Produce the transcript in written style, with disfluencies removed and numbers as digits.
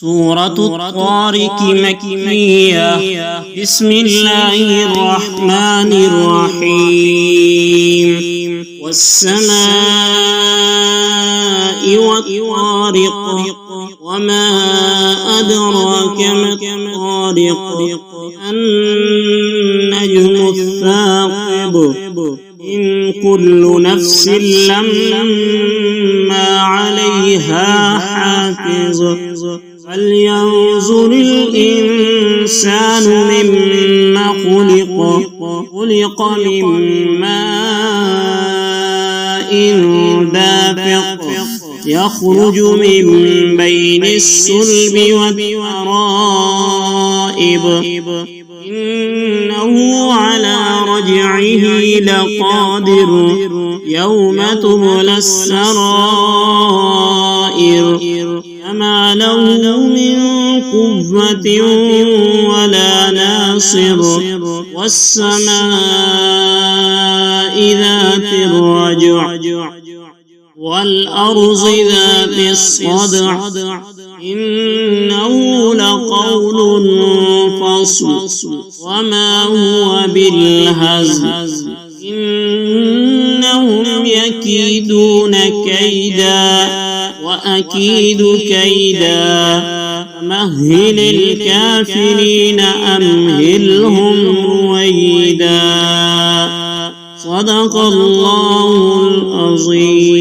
سورة الطارق مكية. بسم الله الرحمن الرحيم. والسماء والطارق وما أدراك ما الطارق النجم الثاقب إن كل نفس لما عليها حافظ فلينظر الإنسان مما خلق من ماء دافق يخرج من بين الصلب والترائب إنه على رجعه لقادر يوم تبلى السرائر فما له من قوة ولا ناصر والسماء ذات الرجع والأرض ذات الصدع إنه لقول فصل وما هو بالهزل إنهم يكيدون كيدا وأكيد كيدا فمهل الكافرين أمهلهم رويدا. صدق الله العظيم.